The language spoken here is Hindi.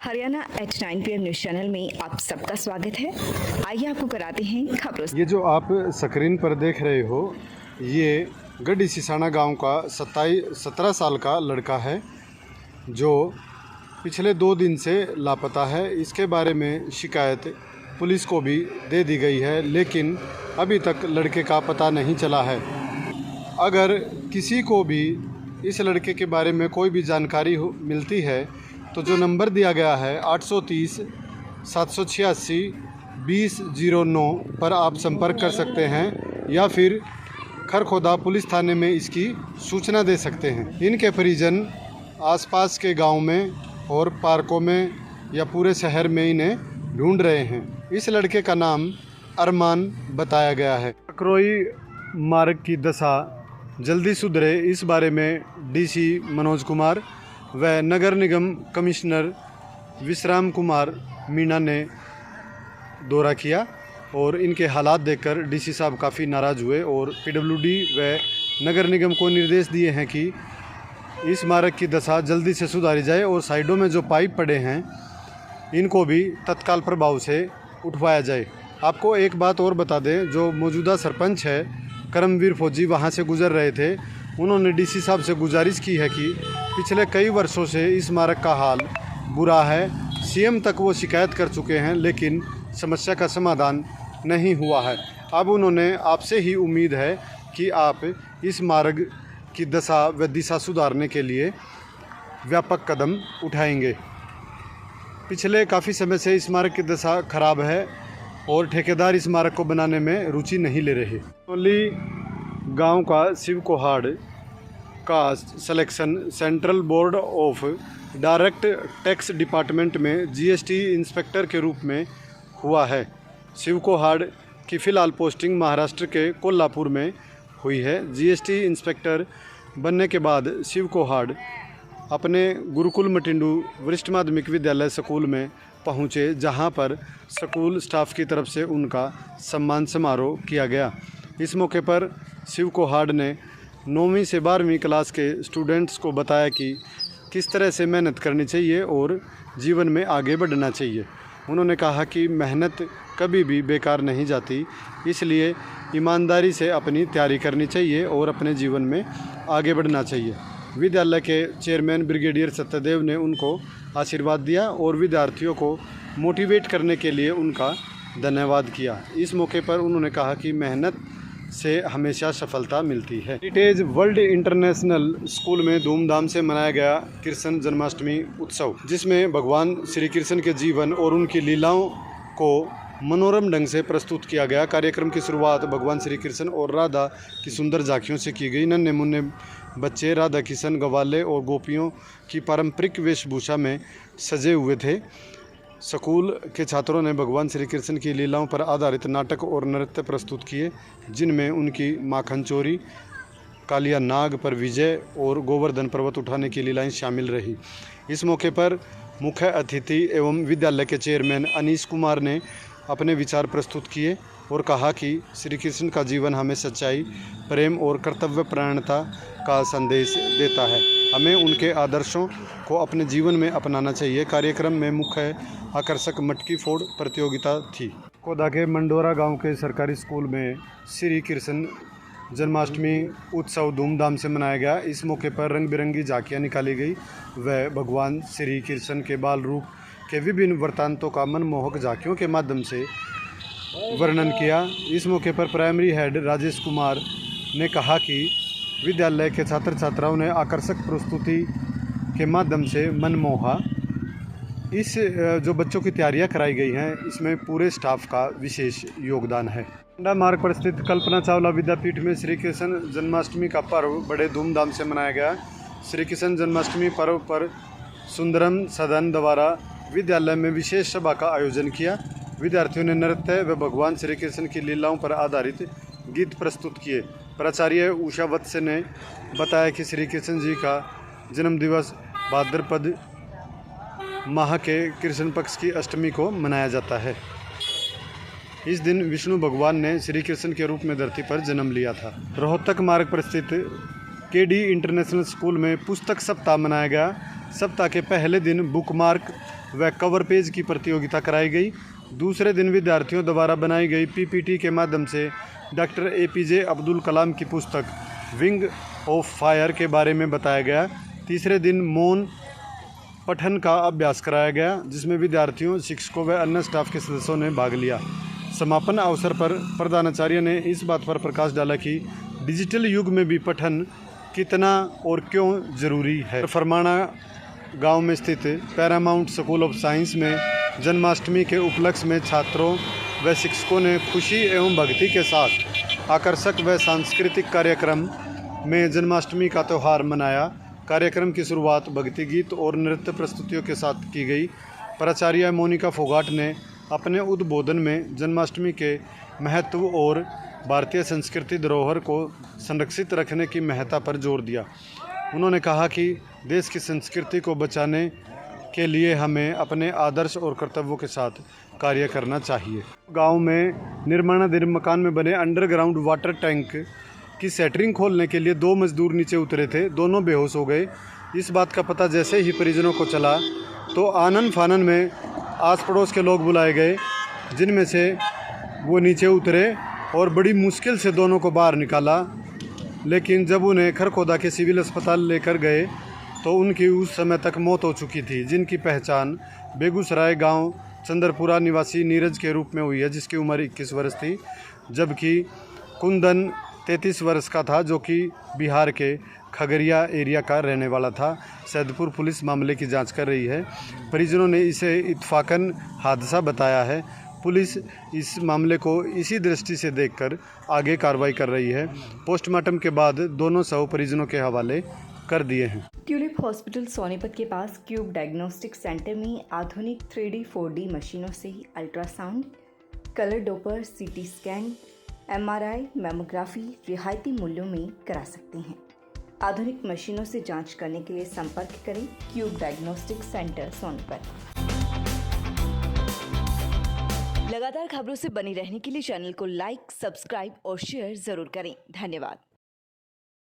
Haryana at 9 PM news channel में आप सबका स्वागत है। आइए आपको कराते हैं खबरों से। ये जो आप स्क्रीन पर देख रहे हो, ये गढ़ी सिसाना गांव का 17 साल का लड़का है जो पिछले 2 दिन से लापता है। इसके बारे में शिकायत पुलिस को भी दे दी गई है, लेकिन अभी तक लड़के का पता नहीं चला है। अगर किसी को भी इस लड़के के बारे में कोई भी जानकारी मिलती है तो जो नंबर दिया गया है 830 786 2009 पर आप संपर्क कर सकते हैं या फिर खरखोदा पुलिस थाने में इसकी सूचना दे सकते हैं। इनके परिजन आसपास के गांव में और पार्कों में या पूरे शहर में इन्हें ढूंढ रहे हैं। इस लड़के का नाम अरमान बताया गया है। सकरोई मार्ग की दशा जल्दी सुधरे, इस बारे में डीसी मनोज कुमार व नगर निगम कमिश्नर विश्राम कुमार मीणा ने दौरा किया और इनके हालात देखकर डीसी साहब काफ़ी नाराज़ हुए और पीडब्ल्यूडी व नगर निगम को निर्देश दिए हैं कि इस मार्ग की दशा जल्दी से सुधारी जाए और साइडों में जो पाइप पड़े हैं इनको भी तत्काल प्रभाव से उठवाया जाए। आपको एक बात और बता दें, जो मौजूदा सरपंच है करमवीर फौजी वहाँ से गुजर रहे थे, उन्होंने डीसी साहब से गुजारिश की है कि पिछले कई वर्षों से इस मार्ग का हाल बुरा है। सीएम तक वो शिकायत कर चुके हैं, लेकिन समस्या का समाधान नहीं हुआ है। अब उन्होंने आपसे ही उम्मीद है कि आप इस मार्ग की दशा व दिशा सुधारने के लिए व्यापक कदम उठाएंगे। पिछले काफ़ी समय से इस मार्ग की दशा खराब है और ठेकेदार इस मार्ग को बनाने में रुचि नहीं ले रहे। टोली गांव का शिव कोहाड़ का selection central board of direct tax department में जीएसटी इंस्पेक्टर के रूप में हुआ है। शिव कोहाड़ की फ़िलहाल पोस्टिंग महाराष्ट्र के कोल्हापुर में हुई है। जीएसटी इंस्पेक्टर बनने के बाद शिव कोहाड़ अपने गुरुकुल मटिंडू वरिष्ठ माध्यमिक विद्यालय स्कूल में पहुँचे, जहां पर स्कूल स्टाफ की तरफ से उनका सम्मान समारोह किया गया। इस मौके पर शिव कोहाड़ ने 9वीं से 12वीं क्लास के स्टूडेंट्स को बताया कि किस तरह से मेहनत करनी चाहिए और जीवन में आगे बढ़ना चाहिए। उन्होंने कहा कि मेहनत कभी भी बेकार नहीं जाती, इसलिए ईमानदारी से अपनी तैयारी करनी चाहिए और अपने जीवन में आगे बढ़ना चाहिए। विद्यालय के चेयरमैन ब्रिगेडियर सत्यदेव ने उनको आशीर्वाद दिया और विद्यार्थियों को मोटिवेट करने के लिए उनका धन्यवाद किया। इस मौके पर उन्होंने कहा कि मेहनत से हमेशा सफलता मिलती है। हेरिटेज वर्ल्ड इंटरनेशनल स्कूल में धूमधाम से मनाया गया कृष्ण जन्माष्टमी उत्सव, जिसमें भगवान श्री कृष्ण के जीवन और उनकी लीलाओं को मनोरम ढंग से प्रस्तुत किया गया। कार्यक्रम की शुरुआत भगवान श्री कृष्ण और राधा की सुंदर झांकियों से की गई। नन्हे मुन्ने बच्चे राधा किशन ग्वाले और गोपियों की पारंपरिक वेशभूषा में सजे हुए थे। स्कूल के छात्रों ने भगवान श्री कृष्ण की लीलाओं पर आधारित नाटक और नृत्य प्रस्तुत किए, जिनमें उनकी माखन चोरी, कालिया नाग पर विजय और गोवर्धन पर्वत उठाने की लीलाएं शामिल रही। इस मौके पर मुख्य अतिथि एवं विद्यालय के चेयरमैन अनीश कुमार ने अपने विचार प्रस्तुत किए और कहा कि श्री कृष्ण का जीवन हमें सच्चाई, प्रेम और कर्तव्यपरायणता का संदेश देता है। हमें उनके आदर्शों को अपने जीवन में अपनाना चाहिए। कार्यक्रम में मुख्य आकर्षक मटकी फोड़ प्रतियोगिता थी। कोदा के मंडोरा गांव के सरकारी स्कूल में श्री कृष्ण जन्माष्टमी उत्सव धूमधाम से मनाया गया। इस मौके पर रंग बिरंगी झांकियाँ निकाली गई व भगवान श्री कृष्ण के बाल रूप के विभिन्न वृत्तांतों का मनमोहक झांकियों के माध्यम से वर्णन किया। इस मौके पर प्राइमरी हेड राजेश कुमार ने कहा कि विद्यालय के छात्र छात्राओं ने आकर्षक प्रस्तुति के माध्यम से मन मोहा। इस जो बच्चों की तैयारियां कराई गई हैं, इसमें पूरे स्टाफ का विशेष योगदान है। डंडा मार्ग पर स्थित कल्पना चावला विद्यापीठ में श्री कृष्ण जन्माष्टमी का पर्व बड़े धूमधाम से मनाया गया। श्री कृष्ण जन्माष्टमी पर्व पर सुंदरम सदन द्वारा विद्यालय में विशेष सभा का आयोजन किया। विद्यार्थियों ने नृत्य व भगवान श्री कृष्ण की लीलाओं पर आधारित गीत प्रस्तुत किए। प्राचार्य उषा वत्स ने बताया कि श्री कृष्ण जी का जन्म दिवस भाद्रपद माह के कृष्ण पक्ष की अष्टमी को मनाया जाता है। इस दिन विष्णु भगवान ने श्री कृष्ण के रूप में धरती पर जन्म लिया था। रोहतक मार्ग पर स्थित केडी इंटरनेशनल स्कूल में पुस्तक सप्ताह मनाया गया। सप्ताह के पहले दिन बुकमार्क व कवर पेज की प्रतियोगिता कराई गई। दूसरे दिन विद्यार्थियों द्वारा बनाई गई पीपीटी के माध्यम से डॉक्टर एपीजे अब्दुल कलाम की पुस्तक विंग ऑफ फायर के बारे में बताया गया। तीसरे दिन मौन पठन का अभ्यास कराया गया, जिसमें विद्यार्थियों, शिक्षकों व अन्य स्टाफ के सदस्यों ने भाग लिया। समापन अवसर पर प्रधानाचार्य ने इस बात पर प्रकाश डाला कि डिजिटल युग में भी पठन कितना और क्यों जरूरी है। फरमाना गांव में स्थित पैरामाउंट स्कूल ऑफ साइंस में जन्माष्टमी के उपलक्ष्य में छात्रों व शिक्षकों ने खुशी एवं भक्ति के साथ आकर्षक व सांस्कृतिक कार्यक्रम में जन्माष्टमी का त्यौहार मनाया। कार्यक्रम की शुरुआत भक्ति गीत और नृत्य प्रस्तुतियों के साथ की गई। प्राचार्य मोनिका फोगाट ने अपने उद्बोधन में जन्माष्टमी के महत्व और भारतीय संस्कृति धरोहर को संरक्षित रखने की महत्ता पर जोर दिया। उन्होंने कहा कि देश की संस्कृति को बचाने के लिए हमें अपने आदर्श और कर्तव्यों के साथ कार्य करना चाहिए। गांव में निर्माणाधीन मकान में बने अंडरग्राउंड वाटर टैंक की सेटरिंग खोलने के लिए 2 मजदूर नीचे उतरे थे। दोनों बेहोश हो गए। इस बात का पता जैसे ही परिजनों को चला तो आनन फानन में आस पड़ोस के लोग बुलाए गए, जिनमें से वो नीचे उतरे और बड़ी मुश्किल से दोनों को बाहर निकाला। लेकिन जब उन्हें खरखोदा के सिविल अस्पताल लेकर गए तो उनकी उस समय तक मौत हो चुकी थी, जिनकी पहचान बेगूसराय गांव चंद्रपुरा निवासी नीरज के रूप में हुई है, जिसकी उम्र 21 वर्ष थी, जबकि कुंदन 33 वर्ष का था, जो कि बिहार के खगड़िया एरिया का रहने वाला था। सैदपुर पुलिस मामले की जांच कर रही है। परिजनों ने इसे इत्तफाकन हादसा बताया है। पुलिस इस मामले को इसी दृष्टि से देखकर आगे कार्रवाई कर रही है। पोस्टमार्टम के बाद दोनों शव परिजनों के हवाले कर दिए हैं। ट्यूलिप हॉस्पिटल सोनीपत के पास क्यूब डायग्नोस्टिक सेंटर में आधुनिक 3D 4D मशीनों से ultrasound, colour Doppler, CT scan, MRI, mammography रियायती मूल्यों में करा सकते हैं। आधुनिक मशीनों से जांच करने के लिए संपर्क करें क्यूब डायग्नोस्टिक सेंटर सोनीपत। लगातार खबरों से बनी रहने के लिए चैनल को लाइक, सब्सक्राइब और शेयर जरूर करें। धन्यवाद।